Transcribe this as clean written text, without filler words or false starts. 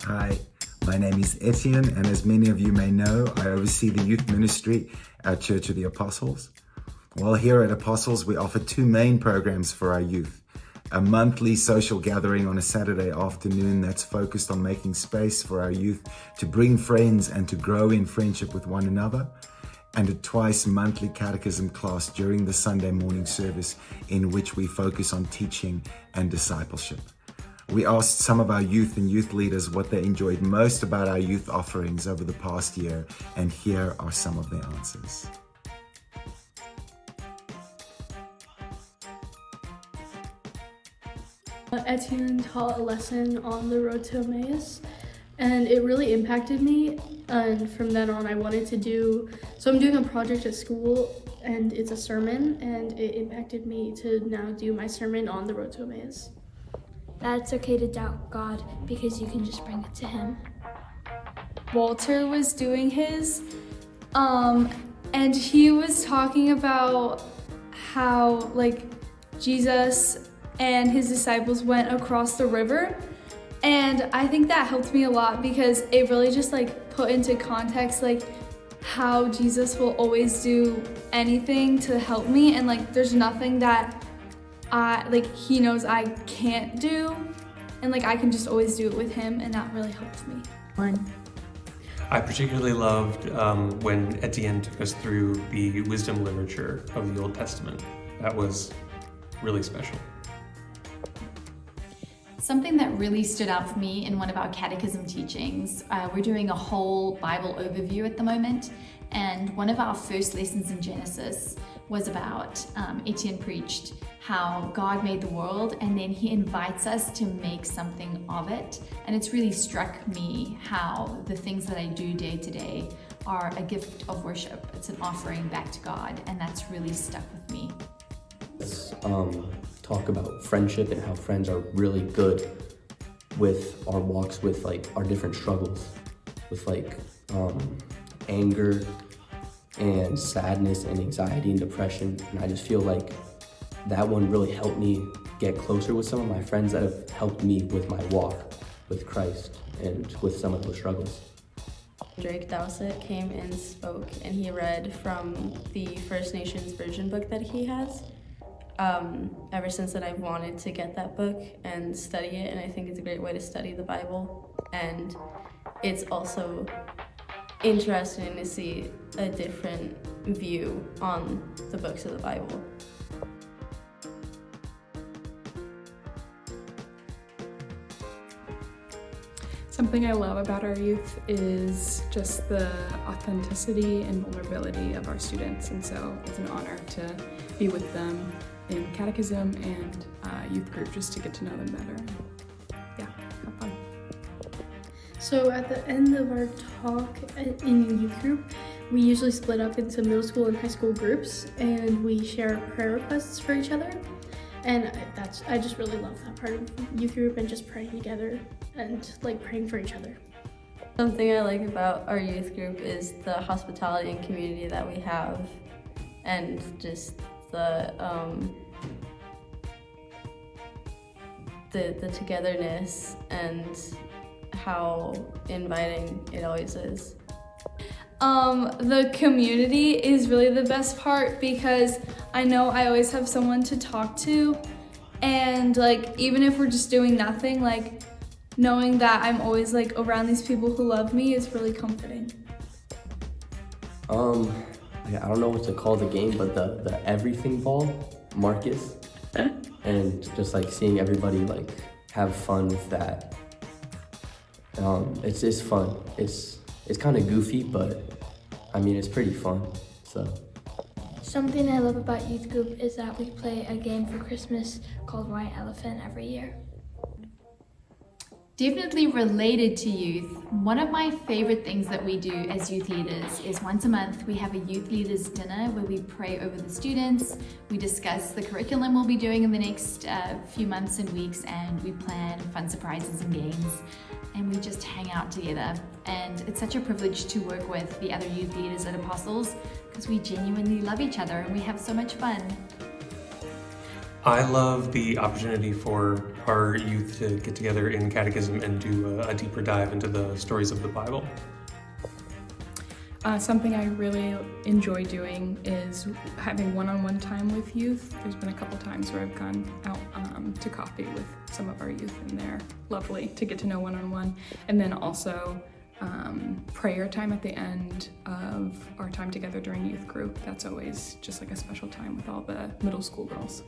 Hi, my name is Etienne, and as many of you may know, I oversee the youth ministry at Church of the Apostles. Well, here at Apostles, we offer two main programs for our youth. A monthly social gathering on a Saturday afternoon that's focused on making space for our youth to bring friends and to grow in friendship with one another. And a twice monthly catechism class during the Sunday morning service in which we focus on teaching and discipleship. We asked some of our youth and youth leaders what they enjoyed most about our youth offerings over the past year, and here are some of their answers. Etienne taught a lesson on the road to Emmaus, and it really impacted me. And from then on, I wanted to I'm doing a project at school, and it's a sermon, and it impacted me to now do my sermon on the road to Emmaus. That it's okay to doubt God because you can just bring it to Him. Walter was doing his, and he was talking about how Jesus and his disciples went across the river, and I think that helped me a lot because it really just put into context how Jesus will always do anything to help me, and there's nothing that he knows I can't do, and I can just always do it with him, and that really helps me. I particularly loved when Etienne took us through the wisdom literature of the Old Testament. That was really special. Something that really stood out for me in one of our catechism teachings, we're doing a whole Bible overview at the moment, and one of our first lessons in Genesis was about, Etienne preached how God made the world and then he invites us to make something of it. And it's really struck me how the things that I do day to day are a gift of worship. It's an offering back to God, and that's really stuck with me. Let's talk about friendship and how friends are really good with our walks with our different struggles, with anger and sadness and anxiety and depression. And I just feel like that one really helped me get closer with some of my friends that have helped me with my walk with Christ and with some of those struggles. Drake Dowsett came and spoke, and he read from the First Nations version book that he has. Ever since then, I've wanted to get that book and study it, and I think it's a great way to study the Bible. And it's also interesting to see a different view on the books of the Bible. Something I love about our youth is just the authenticity and vulnerability of our students, and so it's an honor to be with them in catechism and youth group just to get to know them better. Yeah, have fun. So at the end of our talk in youth group, we usually split up into middle school and high school groups, and we share prayer requests for each other. And I just really love that part of youth group and just praying together and praying for each other. Something I like about our youth group is the hospitality and community that we have, and just the togetherness and how inviting it always is. The community is really the best part because I know I always have someone to talk to, and even if we're just doing nothing, knowing that I'm always around these people who love me is really comforting. I don't know what to call the game, but the everything ball, Marcus, and just seeing everybody have fun with that. It's just fun. It's kind of goofy, but I mean it's pretty fun. So. Something I love about youth group is that we play a game for Christmas called White Elephant every year. Definitely related to youth, one of my favorite things that we do as youth leaders is once a month we have a youth leaders dinner where we pray over the students, we discuss the curriculum we'll be doing in the next few months and weeks, and we plan fun surprises and games, and we just hang out together. And it's such a privilege to work with the other youth leaders at Apostles because we genuinely love each other and we have so much fun. I love the opportunity for our youth to get together in catechism and do a deeper dive into the stories of the Bible. Something I really enjoy doing is having one-on-one time with youth. There's been a couple times where I've gone out to coffee with some of our youth, and they're lovely to get to know one-on-one. And then also prayer time at the end of our time together during youth group. That's always just like a special time with all the middle school girls.